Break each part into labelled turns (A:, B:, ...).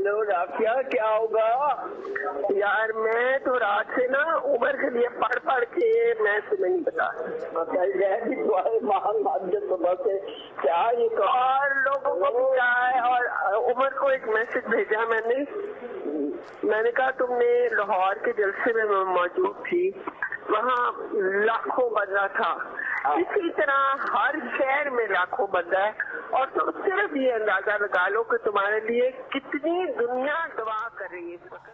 A: Hello Rafia, क्या होगा यार? मैं तो रात से ना उमर के लिए पढ़ पढ़ के मैं तुम्हें नहीं बता सुबह से क्या ये और लोगों को भी क्या है। और उमर को एक मैसेज भेजा मैंने कहा तुमने लाहौर के जलसे में मैं मौजूद थी, वहाँ लाखों बंदा था, इसी तरह हर शहर में लाखों बंदा है। और तुम सिर्फ ये अंदाजा लगा लो कि तुम्हारे लिए कितनी दुनिया दुआ कर रही है इस वक्त।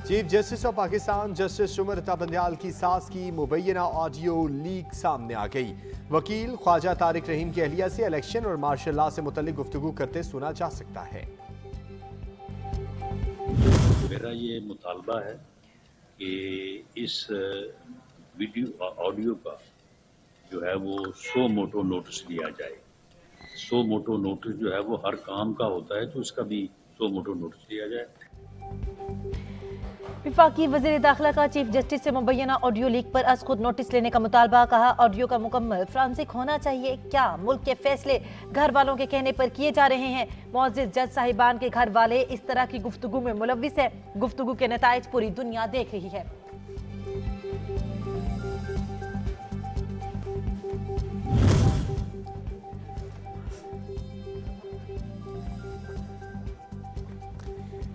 B: Chief justice of Pakistan justice Umar Ata Bandial की सास की मुबैना ऑडियो लीक सामने आ गई। वकील ख्वाजा तारिक रहीम की अहलिया से इलेक्शन और मार्शल लॉ से मुतल्लिक गुफ्तगू करते सुना जा सकता है।
C: मेरा ये मुतालबा है कि इस वीडियो ऑडियो का जो है वो सो मोटो नोटिस लिया जाए। सो मोटो नोटिस जो है वो हर काम का होता है, तो इसका भी सो मोटो नोटिस लिया जाए।
D: वफाकी वज़ीर दाखिला का चीफ जस्टिस से मुबैना ऑडियो लीक पर अज खुद नोटिस लेने का मुतालबा। कहा ऑडियो का मुकम्मल फ्रांसिक होना चाहिए। क्या मुल्क के फैसले घर वालों के कहने पर किए जा रहे हैं? मुअज़्ज़िज़ जज साहिबान के घर वाले इस तरह की गुफ्तगू में मुलव्विस है। गुफ्तगू के नताइज पूरी दुनिया देख रही है।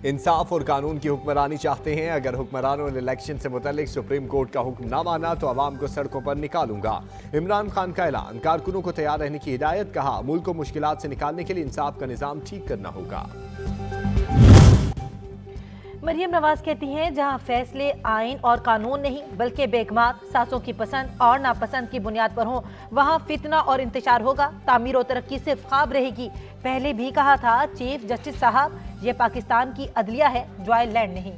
B: इंसाफ और कानून की हुक्मरानी चाहते हैं। अगर हुक्मरानों ने इलेक्शन से मुतल्लिक सुप्रीम कोर्ट का हुक्म ना माना तो अवाम को सड़कों पर निकालूंगा। इमरान खान का ऐलान। कारकुनों को तैयार रहने की हिदायत। कहा मुल्क को मुश्किलात से निकालने के लिए इंसाफ का निजाम ठीक करना होगा।
D: मरियम नवाज कहती हैं जहां फैसले आइन और कानून नहीं बल्कि बेगमात सासों की पसंद और नापसंद की बुनियाद पर हो, वहां फितना और इंतशार होगा। तामीर और तरक्की सिर्फ ख्वाब रहेगी। पहले भी कहा था चीफ जस्टिस साहब, ये पाकिस्तान की अदलिया है, ज्वाइलैंड नहीं।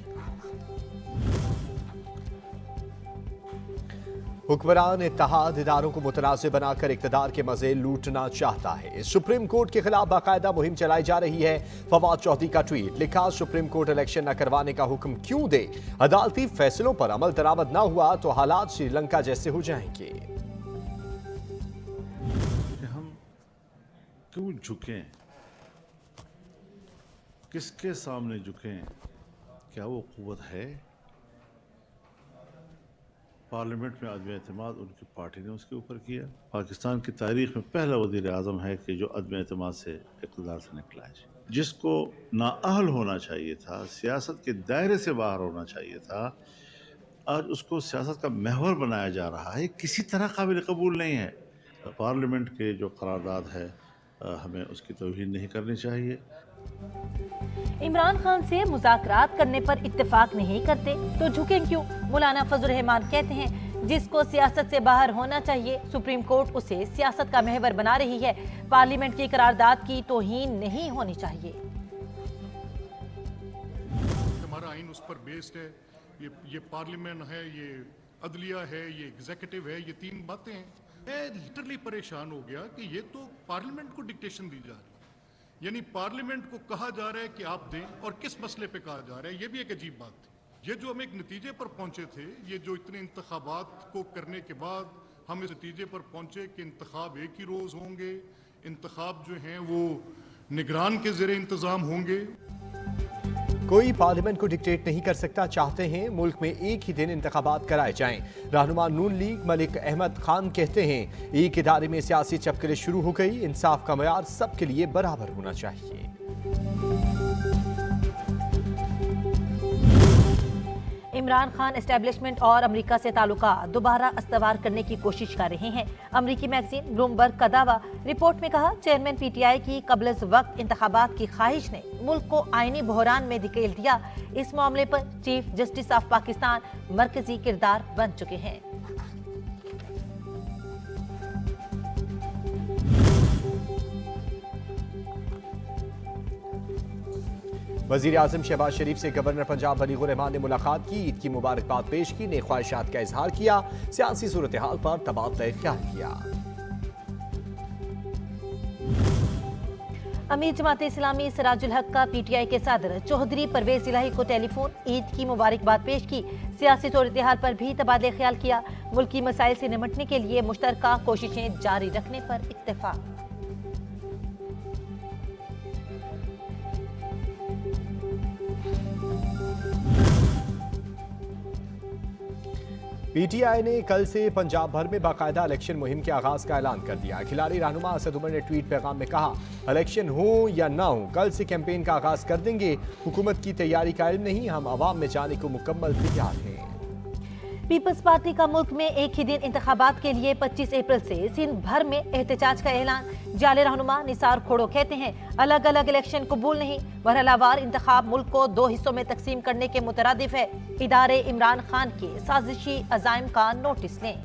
B: हुक्मरान इत्तेहाद इदारों को मुतनाज़िर बनाकर इक़्तिदार के मज़े लूटना चाहता है। सुप्रीम कोर्ट के खिलाफ बाकायदा मुहिम चलाई जा रही है। फवाद चौधरी का ट्वीट। लिखा सुप्रीम कोर्ट इलेक्शन न करवाने का हुक्म क्यों दे? अदालती फैसलों पर अमल दरामद न हुआ तो हालात श्रीलंका जैसे हो जाएंगे।
E: हम क्यों झुकें? किसके सामने झुकें? क्या वो कुव्वत है? पार्लियामेंट में अदम एतमाद उनकी पार्टी ने उसके ऊपर किया। पाकिस्तान की तारीख में पहला वज़ीर आज़म है कि जो अदम एतमाद से इक़्तिदार से निकला है, जिसको नाअहल होना चाहिए था, सियासत के दायरे से बाहर होना चाहिए था, आज उसको सियासत का महवर बनाया जा रहा है। किसी तरह काबिल कबूल नहीं है। पार्लियामेंट के जो करारदाद है हमें उसकी तौहीन नहीं करनी चाहिए।
D: इमरान खान से मुज़ाकरात करने पर इत्तेफाक नहीं करते तो झुकें क्यों? मौलाना फजल रहमान कहते हैं जिसको सियासत से बाहर होना चाहिए, सुप्रीम कोर्ट उसे सियासत का महवर बना रही है। पार्लियामेंट की करारदाद की तौहीन नहीं होनी चाहिए।
F: हमारा आइन उस पर बेस्ड है। ये पार्लियामेंट है, ये अदलिया है, ये एग्जीक्यूटिव है, ये तीन बातें हैं। मैं लिटरली परेशान हो गया कि ये तो पार्लियामेंट को डिक्टेशन दी जा रही है, यानी पार्लियामेंट को कहा जा रहा है कि आप दें, और किस मसले पे कहा जा रहा है। ये भी एक अजीब बात थी। ये जो हम एक नतीजे पर पहुंचे थे, ये जो इतने इंतखाबात को करने के बाद हम इस नतीजे पर पहुंचे कि इंतखाब एक ही रोज होंगे, इंतखाब जो हैं वो निगरान के ज़ेरे इंतजाम होंगे।
B: कोई पार्लियामेंट को डिक्टेट नहीं कर सकता। चाहते हैं मुल्क में एक ही दिन इंतखाबात कराए जाएं। रहनुमा नून लीग मलिक अहमद खान कहते हैं एक इदारे में सियासी चपकरे शुरू हो गई। इंसाफ का मयार सबके लिए बराबर होना चाहिए।
D: इमरान खान एस्टेब्लिशमेंट और अमेरिका से ताल्लुकात दोबारा अस्तवार करने की कोशिश कर रहे हैं। अमेरिकी मैगजीन ब्लूमबर्ग का दावा। रिपोर्ट में कहा चेयरमैन पीटीआई की कबल वक्त इंतखाबात की ख्वाहिश ने मुल्क को आईनी बहरान में धकेल दिया। इस मामले पर चीफ जस्टिस ऑफ पाकिस्तान मरकजी किरदार बन चुके हैं।
B: वज़ीर आज़म शहबाज शरीफ से गवर्नर पंजाब वलीगुर रहमान ने मुलाकात की। ईद की मुबारकबाद पेश की। नेक ख्वाहिशात का इजहार किया। सियासी सूरत हाल पर तबादला ख्याल किया।
D: अमीर जमात इस्लामी सिराजुल हक का पीटीआई के सदर चौधरी परवेज इलाही को टेलीफोन। ईद की मुबारकबाद पेश की। सियासी सूरत हाल पर भी तबादला ख्याल किया। मुल्की मसाइल से निपटने के लिए मुश्तरका कोशिशें जारी रखने पर इत्तेफाक।
B: पीटीआई ने कल से पंजाब भर में बाकायदा इलेक्शन मुहिम के आगाज का ऐलान कर दिया। खिलाड़ी रहनुमा असद उमर ने ट्वीट पैगाम में कहा, इलेक्शन हो या ना हो, कल से कैंपेन का आगाज कर देंगे। हुकूमत की तैयारी का इल्म नहीं, हम अवाम में जाने को मुकम्मल तैयार हैं।
D: पीपल्स पार्टी का मुल्क में एक ही दिन इंतखाबात के लिए 25 अप्रैल से सिंध भर में एहतजाज का ऐलान। जाले रहनुमा निसार खोड़ो कहते हैं, अलग अलग इलेक्शन कबूल नहीं, मरहलावार इंतखाब मुल्क को 2 हिस्सों में तकसीम करने के मुतरादिफ है। इदारे इमरान खान के साजिशी अज़ाइम का नोटिस लें।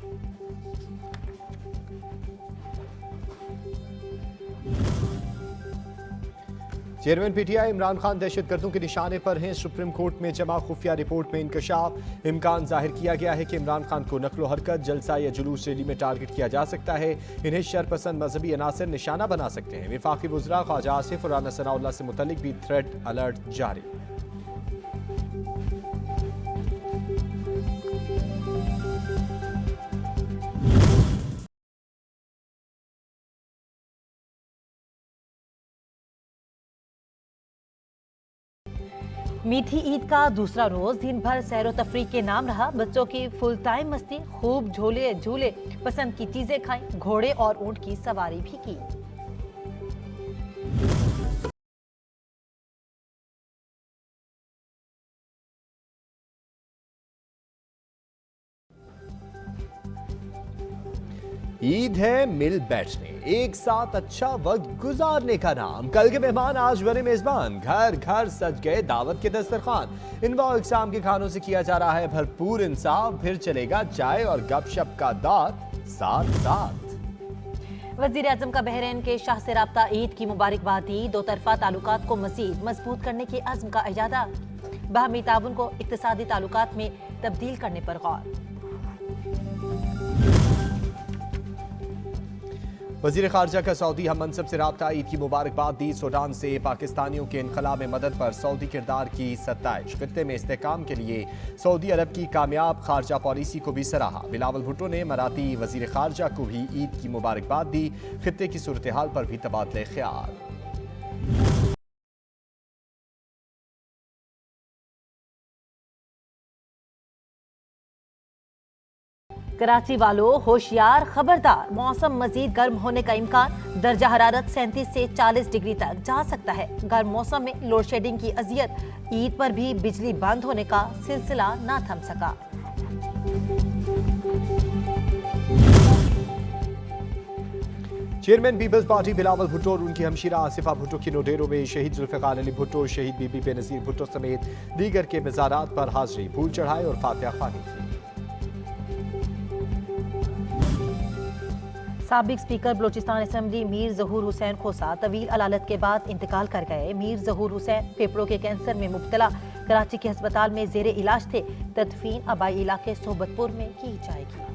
B: चेयरमैन पीटीआई इमरान खान दहशतगर्दों के निशाने पर हैं। सुप्रीम कोर्ट में जमा खुफिया रिपोर्ट में इंकशाफ। इम्कान जाहिर किया गया है कि इमरान खान को नकलो हरकत, जलसा या जुलूस रैली में टारगेट किया जा सकता है। इन्हें शरपसंद मजहबी अनासर निशाना बना सकते हैं। वफाकी वज़रा ख्वाजा आसिफ और राना सनाउल्लाह से मुतल्लिक भी थ्रेड अलर्ट जारी।
D: मीठी ईद का दूसरा रोज दिन भर सैरो तफरी के नाम रहा। बच्चों की फुल टाइम मस्ती, खूब झोले झूले, पसंद की चीजें खाई, घोड़े और ऊंट की सवारी भी की।
B: ईद है मिल बैठने, एक साथ अच्छा वक्त गुजारने का नाम। कल के मेहमान आज बने मेजबान, घर घर सज गए दावत के दस्तरखान। इनवा इकसाम के खानों से किया जा रहा है भरपूर इंसाफ। फिर चलेगा चाय और गपशप का दौर साथ साथ।
D: वजीर आजम का बहरीन के शाह से राब्ता, ईद की मुबारकबाद दी। 2 तरफा ताल्लुकात को मजीद मजबूत करने के अज़्म का इजादा। बाहमी ताउन को इक्तिसादी ताल्लुकात में तब्दील करने पर गौर।
B: वजीर खारजा का सऊदी हम मनसब से राब्ता, ईद की मुबारकबाद दी। सूडान से पाकिस्तानियों के इनखला में मदद पर सऊदी किरदार की सत्ताइश। खित्ते में इस्तेहकाम के लिए सऊदी अरब की कामयाब खारजा पॉलिसी को भी सराहा। बिलावल भुट्टो ने मराठी वजीर खारजा को भी ईद की मुबारकबाद दी। खित्ते की सूरत हाल पर भी तबादले ख्याल।
D: कराची वालों होशियार, खबरदार, मौसम मजीद गर्म होने का इम्कान। दर्जा हरारत 37 से 40 डिग्री तक जा सकता है। गर्म मौसम में लोड शेडिंग की अजियत, ईद पर भी बिजली बंद होने का सिलसिला ना थम सका।
B: Chairman people's party Bilawal Bhutto और उनकी हमशीरा आसिफा भुट्टो की नोडेरो में शहीद जुल्फिकार अली भुट्टो, शहीद बीबी बेनज़ीर भुट्टो समेत दीगर के मज़ारात पर हाजिरी, फूल चढ़ाए और फातिहा ख्वानी की।
D: साबिक स्पीकर बलोचिस्तान असेंबली मीर ज़हूर हुसैन खोसा तवील अलालत के बाद इंतकाल कर गए। मीर ज़हूर हुसैन फेफड़ों के कैंसर में मुब्तला, कराची के अस्पताल में जेरे इलाज थे। तदफीन आबाई इलाके सोबतपुर में की जाएगी।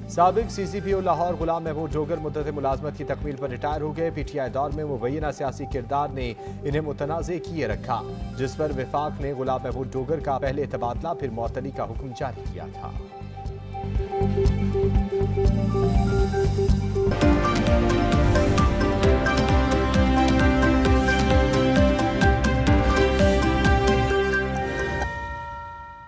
B: साबिक CCPO लाहौर गुलाम महमूद डोगर मुद्दत मुलाजमत की तकमील पर रिटायर हो गए। PTI दौर में मुबैना सियासी किरदार ने इन्हें मुतनाज़े किए रखा, जिस पर वफाक ने गुलाम महमूद डोगर का पहले तबादला फिर मुअत्तली का हुक्म जारी किया था।